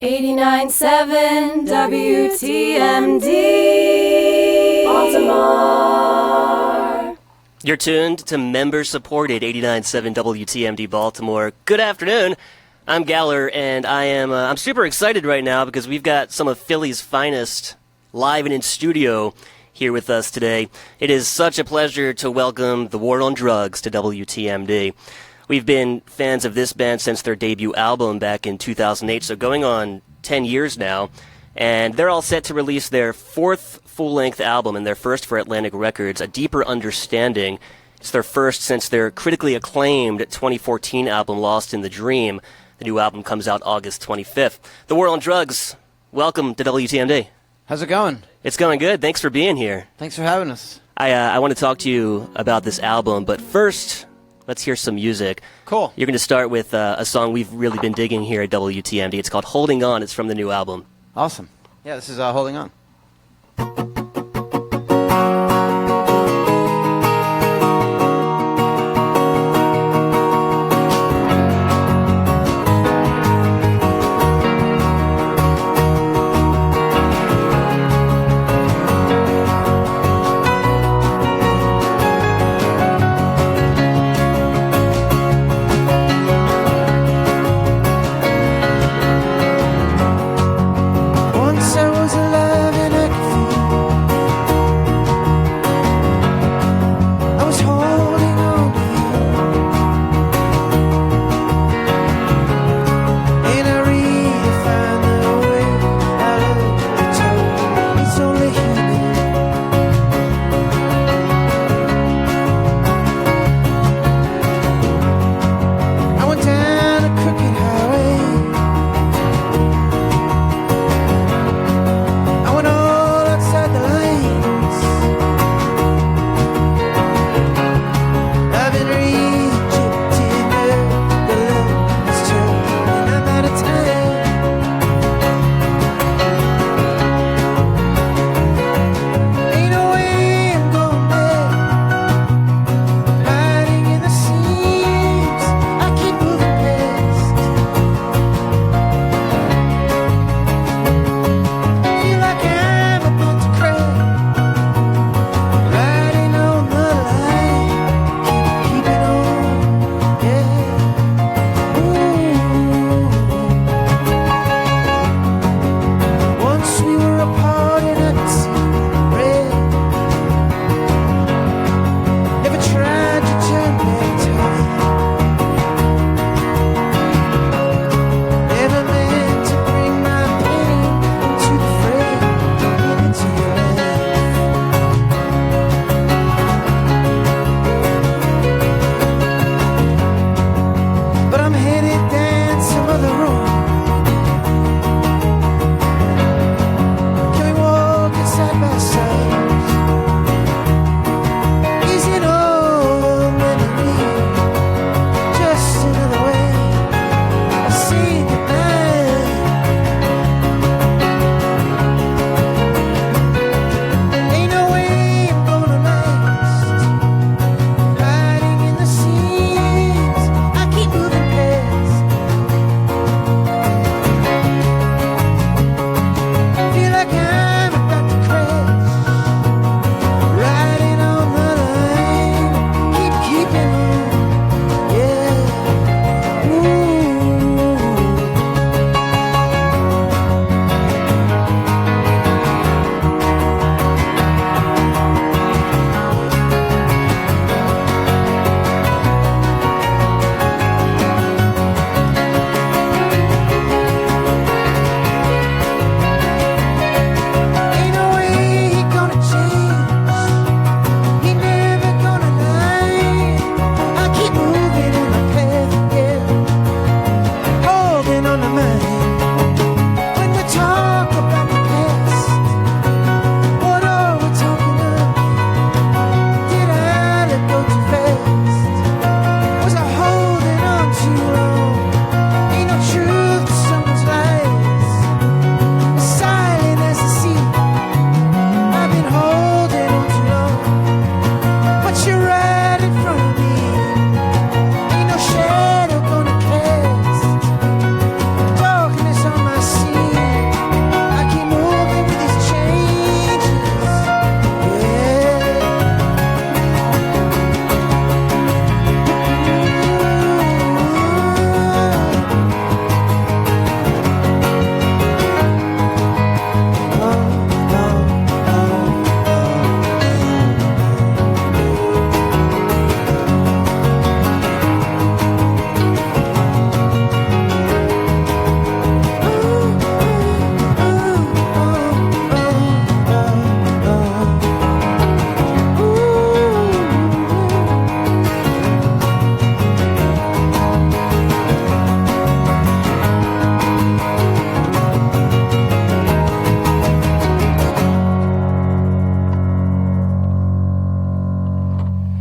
89.7 WTMD Baltimore. You're tuned to member-supported 89.7 WTMD Baltimore. Good afternoon. I'm Galler, and I'm super excited right now because we've got some of Philly's finest live and in studio here with us today. It is such a pleasure to welcome the War on Drugs to WTMD. We've been fans of this band since their debut album back in 2008, so going on 10 years now. And they're all set to release their fourth full-length album and their first for Atlantic Records, A Deeper Understanding. It's their first since their critically acclaimed 2014 album, Lost in the Dream. The new album comes out August 25th. The War on Drugs, welcome to WTMD. How's it going? It's going good. Thanks for being here. Thanks for having us. I want to talk to you about this album, but first, let's hear some music. Cool. You're going to start with a song we've really been digging here at WTMD. It's called Holding On. It's from the new album. Awesome. Yeah, this is Holding On.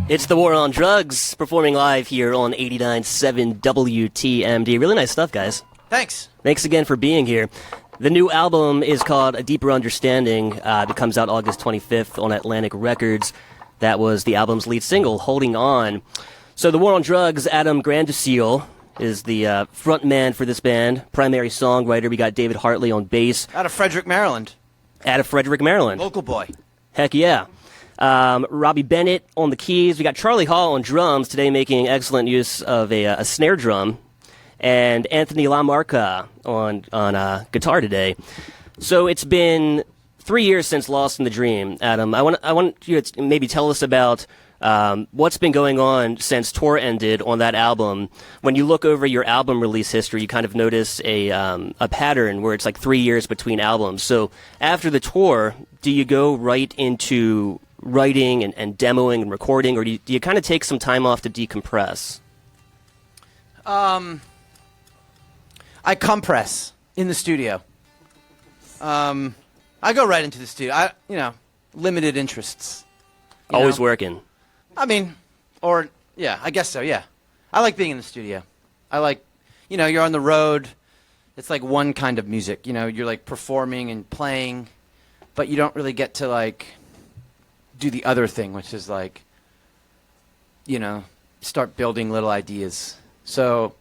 It's the War on Drugs, performing live here on 89.7 WTMD. Really nice stuff, guys. Thanks. Thanks again for being here. The new album is called A Deeper Understanding. It comes out August 25th on Atlantic Records. That was the album's lead single, Holding On. So the War on Drugs, Adam Grandiseel is the front man for this band, primary songwriter. We got David Hartley on bass. Out of Frederick, Maryland. Local boy. Heck yeah. Robbie Bennett on the keys. We got Charlie Hall on drums today, making excellent use of a snare drum, and Anthony LaMarca on guitar today. So it's been 3 years since Lost in the Dream. Adam, I want you to maybe tell us about what's been going on since tour ended on that album. When you look over your album release history, you kind of notice a pattern where it's like 3 years between albums. So after the tour, do you go right into writing and demoing and recording, or do you kind of take some time off to decompress? I compress in the studio. I go right into the studio. Limited interests. Always working. I guess so, yeah. I like being in the studio. I like, you're on the road. It's like one kind of music. You're like performing and playing, but you don't really get to like do the other thing, which is like, start building little ideas. So,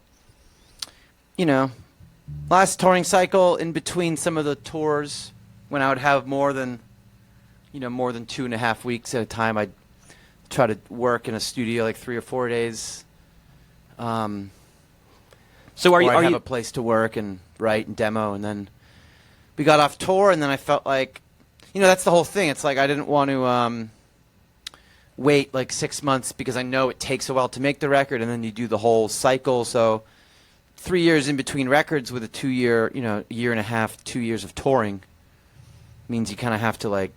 last touring cycle, in between some of the tours, when I would have more than 2.5 weeks at a time, I'd try to work in a studio like 3 or 4 days. So are you have a place to work and write and demo, and then we got off tour, and then I felt like, that's the whole thing. It's like I didn't want to wait like 6 months, because I know it takes a while to make the record, and then you do the whole cycle. So 3 years in between records with a 2 year, year and a half, 2 years of touring means you kind of have to like,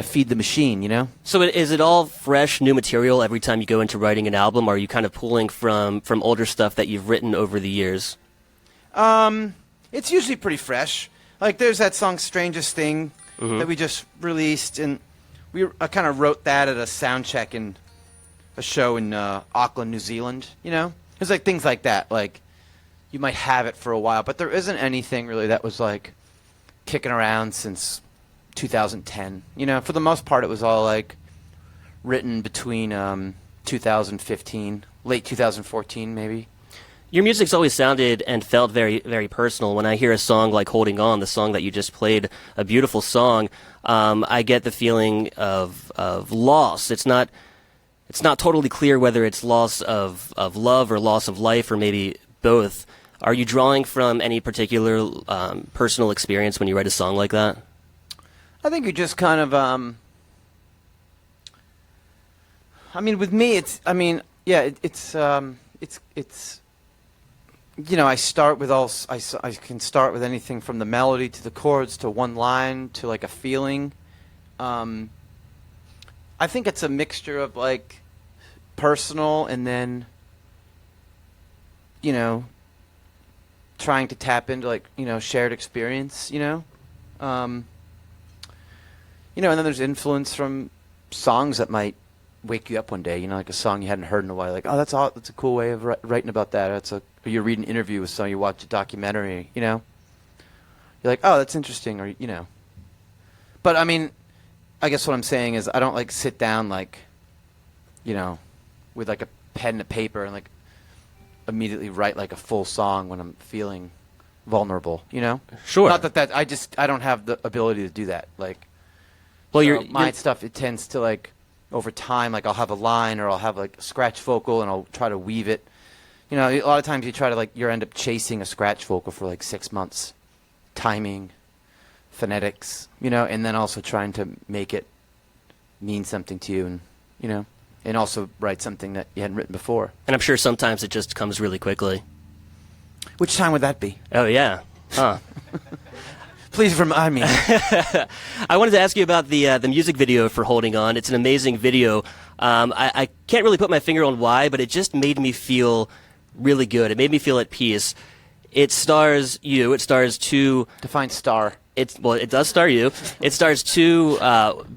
feed the machine, So is it all fresh, new material every time you go into writing an album, or are you kind of pulling from older stuff that you've written over the years? It's usually pretty fresh. Like there's that song "Strangest Thing" that we just released, and I kind of wrote that at a sound check in a show in Auckland, New Zealand. There's like things like that. Like you might have it for a while, but there isn't anything really that was like kicking around since 2010. For the most part, it was all like written between 2015, late 2014, maybe. Your music's always sounded and felt very, very personal. When I hear a song like "Holding On," the song that you just played, a beautiful song, I get the feeling of loss. It's not totally clear whether it's loss of love or loss of life, or maybe both. Are you drawing from any particular personal experience when you write a song like that? I think you just kind of, with me, it's I start with I can start with anything from the melody to the chords to one line to like a feeling. I think it's a mixture of like personal and then, trying to tap into like, shared experience, and then there's influence from songs that might wake you up one day, like a song you hadn't heard in a while. Like, oh, that's a cool way of writing about that. Or you read an interview with someone, you watch a documentary, You're like, oh, that's interesting, or, But, I guess what I'm saying is I don't, like, sit down, like, with, like, a pen and a paper and, like, immediately write, like, a full song when I'm feeling vulnerable, Sure. Not that I don't have the ability to do that, like. Well, so my stuff, it tends to like over time, like I'll have a line or I'll have like a scratch vocal and I'll try to weave it. A lot of times you try to like you end up chasing a scratch vocal for like 6 months, timing, phonetics, and then also trying to make it mean something to you, and and also write something that you hadn't written before. And I'm sure sometimes it just comes really quickly. Which time would that be? Oh yeah, huh. Please remind me. I wanted to ask you about the music video for "Holding On." It's an amazing video. I can't really put my finger on why, but it just made me feel really good. It made me feel at peace. It stars you. It stars two. Define star. It does star you. It stars two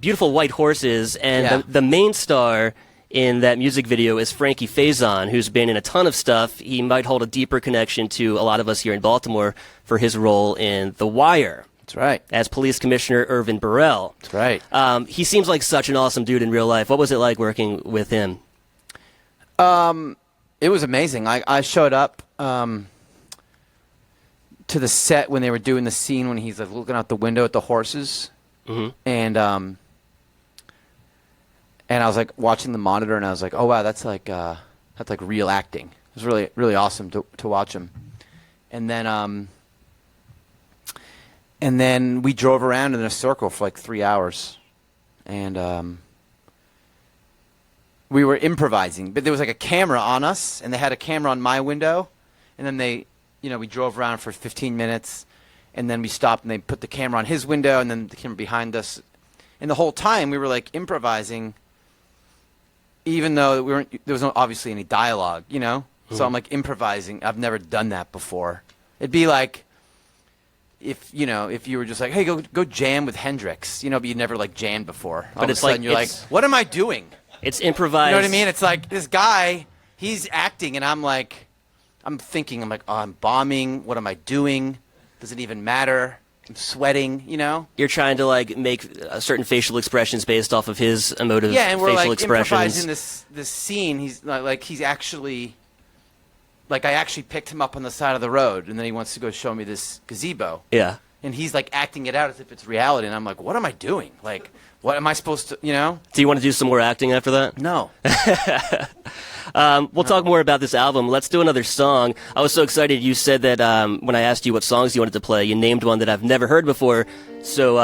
beautiful white horses, and Yeah. the main star in that music video is Frankie Faison, who's been in a ton of stuff. He might hold a deeper connection to a lot of us here in Baltimore for his role in The Wire. That's right. As Police Commissioner Irvin Burrell. That's right. He seems like such an awesome dude in real life. What was it like working with him? It was amazing. I showed up to the set when they were doing the scene when he's like looking out the window at the horses, and I was like watching the monitor, and I was like, oh wow, that's like real acting. It was really really awesome to watch him, and then we drove around in a circle for like 3 hours, and we were improvising, but there was like a camera on us, and they had a camera on my window, and then we drove around for 15 minutes, and then we stopped, and they put the camera on his window, and then the camera behind us, and the whole time we were like improvising, even though there was no obviously any dialogue, So I'm like improvising. I've never done that before. It'd be like if you were just like, hey, go jam with Hendrix, but you never like jammed before. All of a sudden you're like, what am I doing? It's improvised. You know what I mean? It's like this guy, he's acting, and I'm like, I'm like, oh, I'm bombing. What am I doing? Does it even matter? I'm sweating, You're trying to like make certain facial expressions based off of his emotive Yeah, and we're facial like expressions. improvising this scene. He's like he's actually, like I actually picked him up on the side of the road, and then he wants to go show me this gazebo. Yeah. And he's like acting it out as if it's reality, and I'm like, what am I doing? Like, what am I supposed to, Do you want to do some more acting after that? No. We'll talk more about this album. Let's do another song. I was so excited. You said that when I asked you what songs you wanted to play, you named one that I've never heard before. So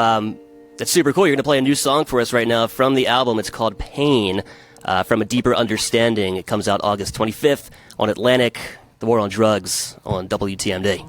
that's super cool. You're going to play a new song for us right now from the album. It's called Pain, From a Deeper Understanding. It comes out August 25th on Atlantic, The War on Drugs on WTMD.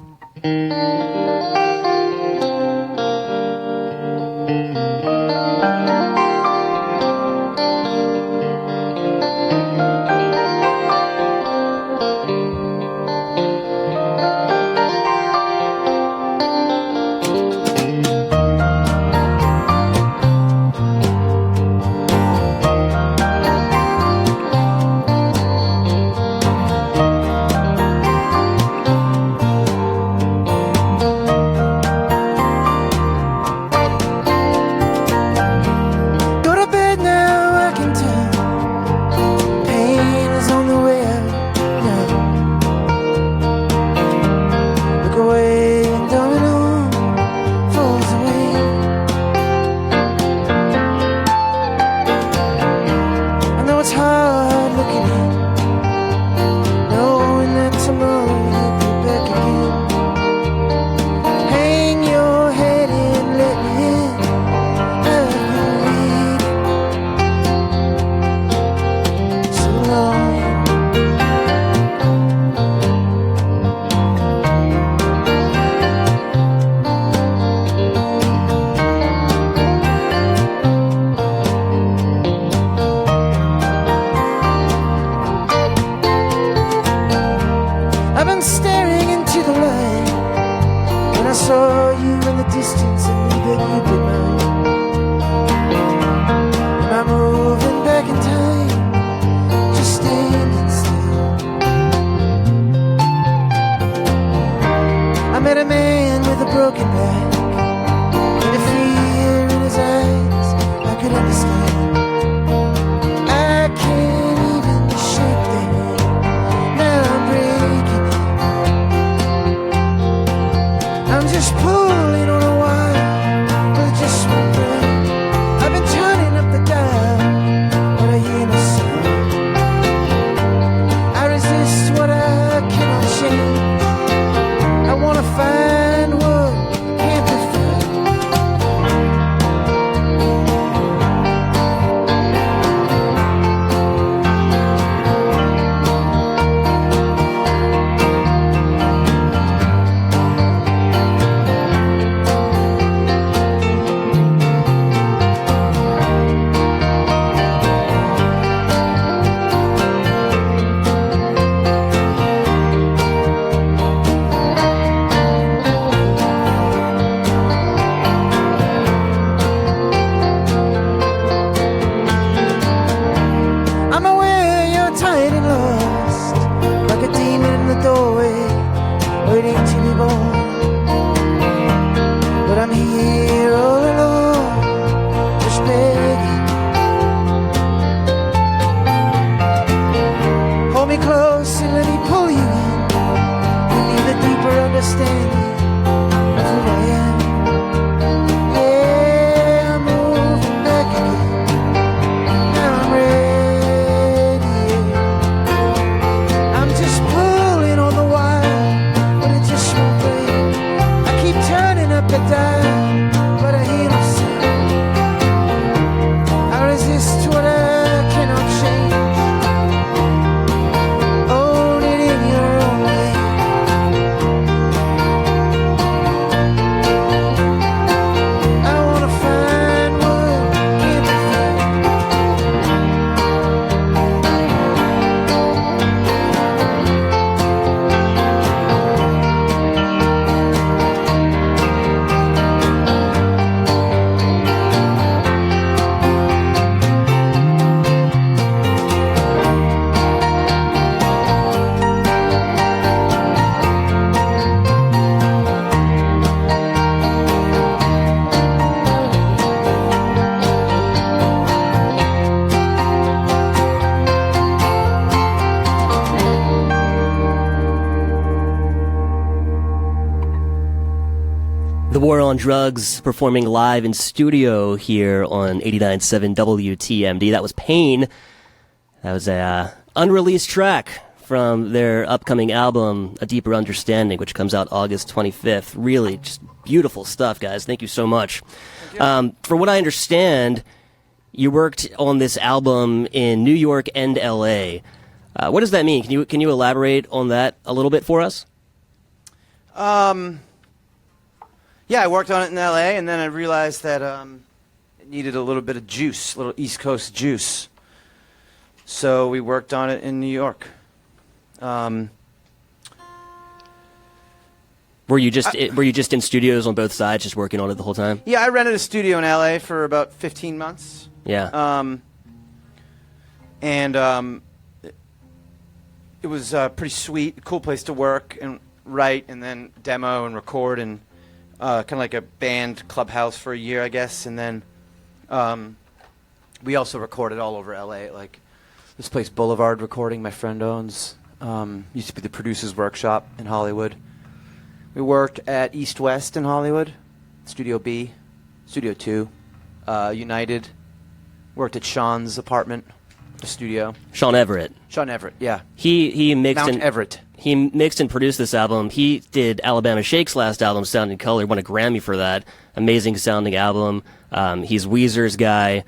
But I'm here all alone, just begging. Hold me close and let me pull you in. We need a deeper understanding of who I am. Yeah, I'm moving back again. Now I'm ready. I'm just pulling on the wire, but it just won't break. I keep turning up the dial, but I hear myself. I resist what I cannot change. Own it in your own way. I wanna find what can't be found. The War on Drugs performing live in studio here on 89.7 WTMD. That was Pain. That was a unreleased track from their upcoming album, A Deeper Understanding, which comes out August 25th. Really just beautiful stuff, guys. Thank you so much. For what I understand, you worked on this album in New York and LA. What does that mean? Can you elaborate on that a little bit for us? Yeah, I worked on it in LA, and then I realized that it needed a little bit of juice, a little East Coast juice. So we worked on it in New York. Were you just in studios on both sides, just working on it the whole time? Yeah, I rented a studio in LA for about 15 months. Yeah. It was pretty sweet, cool place to work and write, and then demo and record, and kind of like a band clubhouse for a year, I guess. And then we also recorded all over LA, like this place Boulevard Recording my friend owns. Used to be the producer's workshop in Hollywood. We worked at East West in Hollywood, Studio B, Studio 2, United. Worked at Sean's apartment, the studio. Sean Everett. Sean Everett, yeah. He mixed Mount Everett. He mixed and produced this album. He did Alabama Shake's last album, Sound and Color. Won a Grammy for that. Amazing sounding album. He's Weezer's guy.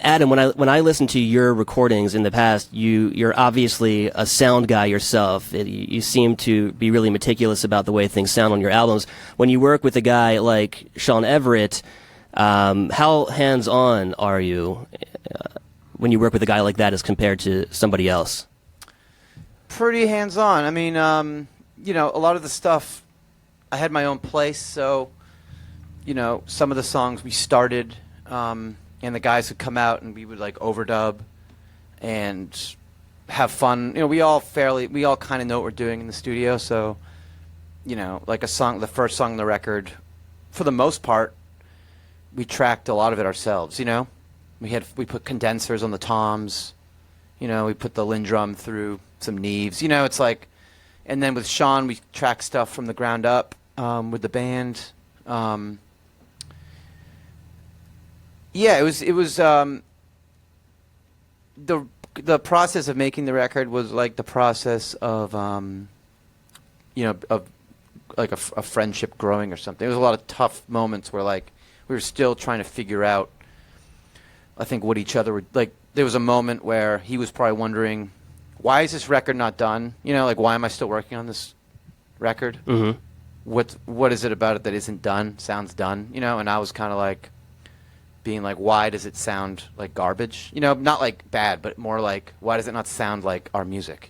Adam, when I listen to your recordings in the past, you're obviously a sound guy yourself. You seem to be really meticulous about the way things sound on your albums. When you work with a guy like Sean Everett, how hands-on are you when you work with a guy like that as compared to somebody else? Pretty hands-on. I mean, a lot of the stuff, I had my own place, so, some of the songs we started, and the guys would come out and we would like overdub and have fun. We all kind of know what we're doing in the studio, so, like the first song on the record, for the most part, we tracked a lot of it ourselves, We put condensers on the toms, we put the Lindrum through some Neves, it's like, and then with Sean, we track stuff from the ground up with the band. It was the process of making the record was like the process of of like a friendship growing or something. There was a lot of tough moments where like we were still trying to figure out, I think, what each other were like. There was a moment where he was probably wondering, why is this record not done? Like, why am I still working on this record? Mm-hmm. What is it about it that isn't done? Sounds done, And I was kind of like, being like, why does it sound like garbage? Not like bad, but more like, why does it not sound like our music?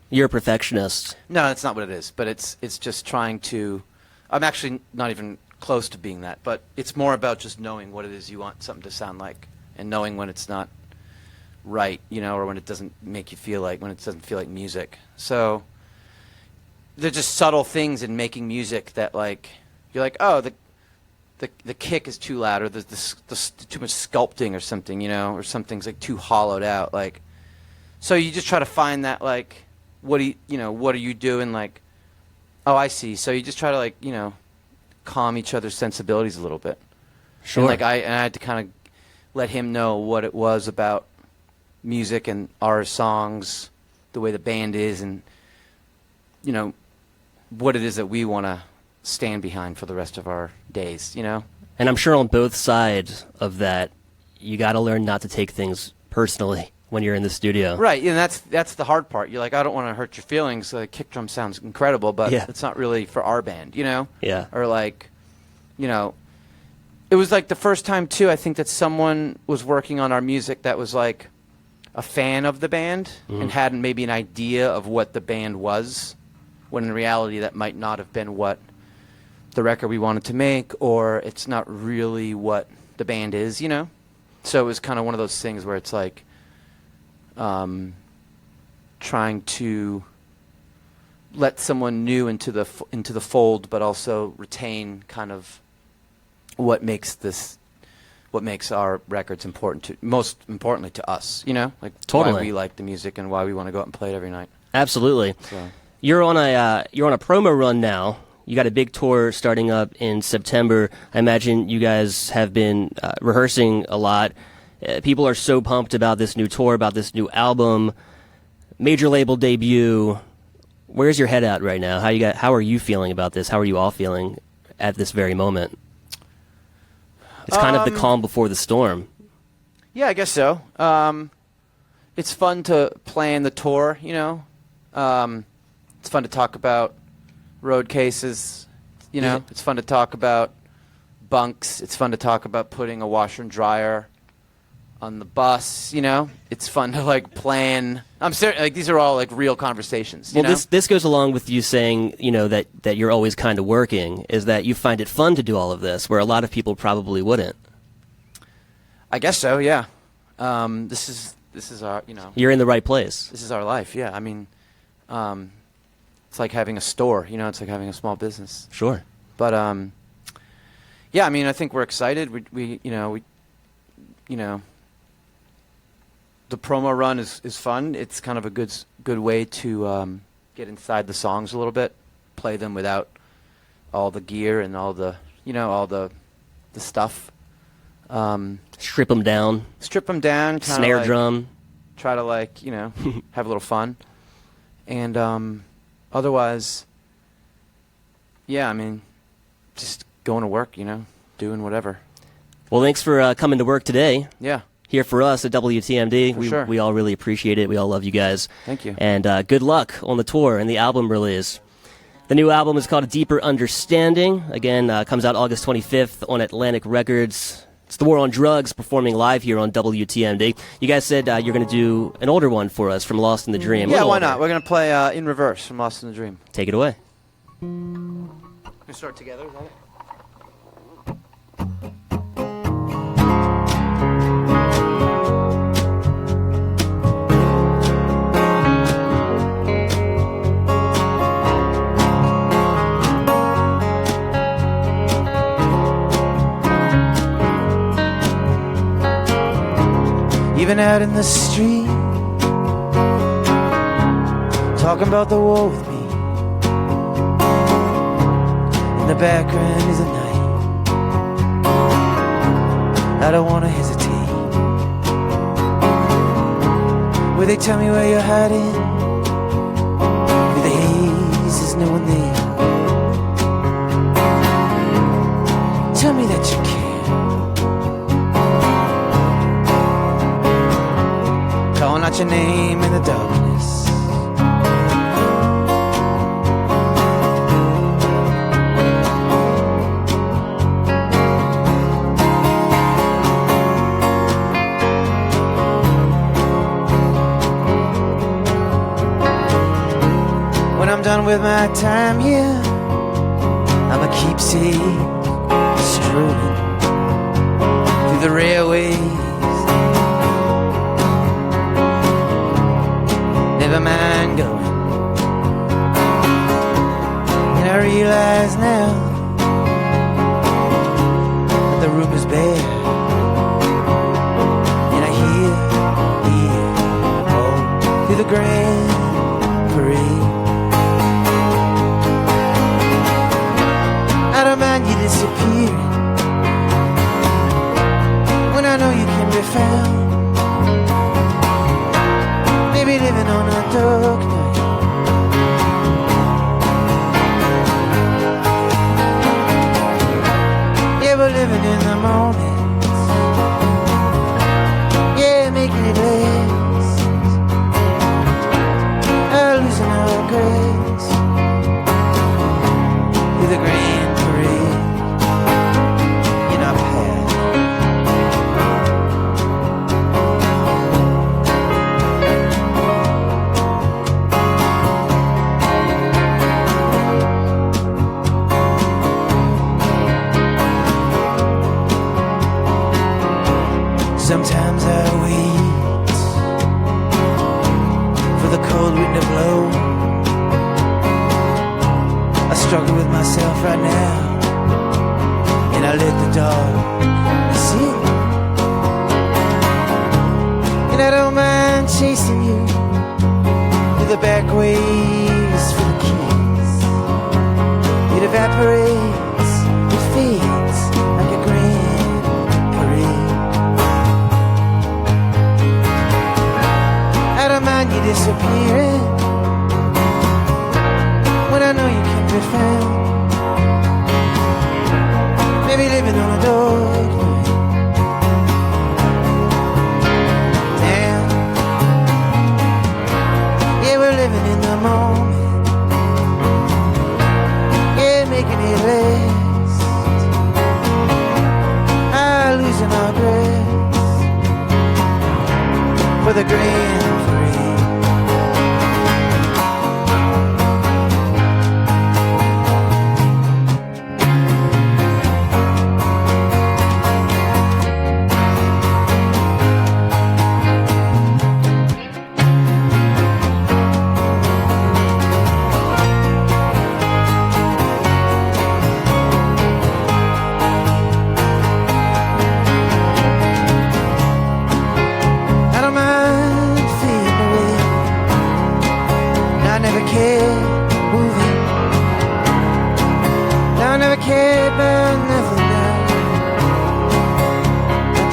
You're a perfectionist. No, that's not what it is. But it's just trying to. I'm actually not even close to being that. But it's more about just knowing what it is you want something to sound like, and knowing when it's not right, or when it doesn't make you feel like, when it doesn't feel like music. So they're just subtle things in making music that like you're like, oh, the kick is too loud, or the too much sculpting or something, or something's like too hollowed out, like. So you just try to find that, like, what are you doing, like, oh, I see. So you just try to, like, calm each other's sensibilities a little bit. Sure. And, like, I had to kind of let him know what it was about music and our songs, the way the band is, and, what it is that we want to stand behind for the rest of our days, And I'm sure on both sides of that, you got to learn not to take things personally when you're in the studio. Right, and that's the hard part. You're like, I don't want to hurt your feelings. The kick drum sounds incredible, but it's not really for our band, Yeah. Or like, it was like the first time too, I think, that someone was working on our music that was like a fan of the band and had maybe an idea of what the band was, when in reality that might not have been what the record we wanted to make, or it's not really what the band is, So it was kind of one of those things where it's like trying to let someone new into the fold, but also retain kind of what makes our records most importantly to us, like Totally. why we like the music and why we want to go out and play it every night. Absolutely. So. You're on a promo run now. You got a big tour starting up in September. I imagine you guys have been rehearsing a lot. People are so pumped about this new tour, about this new album, major label debut. Where's your head at right now? How are you feeling about this? How are you all feeling at this very moment? It's kind of the calm before the storm. Yeah, I guess so. It's fun to plan the tour, It's fun to talk about road cases, Yeah. It's fun to talk about bunks. It's fun to talk about putting a washer and dryer on the bus, It's fun to like plan. I'm serious, like these are all like real conversations. Well, this goes along with you saying, that you're always kind of working, is that you find it fun to do all of this, where a lot of people probably wouldn't. I guess so, yeah. This is our, You're in the right place. This is our life, yeah. I mean, it's like having a store, it's like having a small business. Sure. But yeah, I mean, I think we're excited. We the promo run is fun. It's kind of a good way to get inside the songs a little bit, play them without all the gear and all the all the stuff. Strip them down. Snare drum. Try to have a little fun, and otherwise, yeah, I mean, just going to work, doing whatever. Well, thanks for coming to work today. Yeah. Here for us at WTMD. For sure. We all really appreciate it. We all love you guys. Thank you. And good luck on the tour and the album release. The new album is called A Deeper Understanding. Again, comes out August 25th on Atlantic Records. It's The War on Drugs performing live here on WTMD. You guys said you're going to do an older one for us from Lost in the Dream. Yeah, why not? We're going to play In Reverse from Lost in the Dream. Take it away. We start together, is that it? Even out in the street, talking about the war with me. In the background is a night, I don't want to hesitate. Will they tell me where you're hiding? Through the haze, there's no one there. Tell me that you care. Calling out your name in the darkness. When I'm done with my time here, I'm a keepsake strolling through the railways. Never mind going. realize now that the room is bare, and I hear all through the grand parade. I don't mind you disappearing when I know you can be found. Maybe living on a dark night. Yeah, we're living in the moment. Yeah, making it last. Losing our grace with a grand parade in our path. Sometimes I wait for the cold wind to blow. I struggle with myself right now, and I let the dark see. And I don't mind chasing you through the back ways for the keys. It evaporates, it fades like a grand parade. I don't mind you disappearing when I know you can be found. Maybe living on a dark night. Damn. Yeah, we're living in the moment. Yeah, making it last. Losing our grace for the grand parade.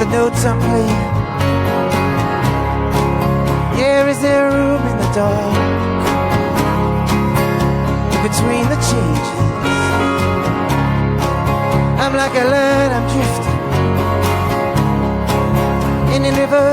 Notes I'm playing. Yeah, is there room in the dark between the changes? I'm like a light, I'm drifting in a river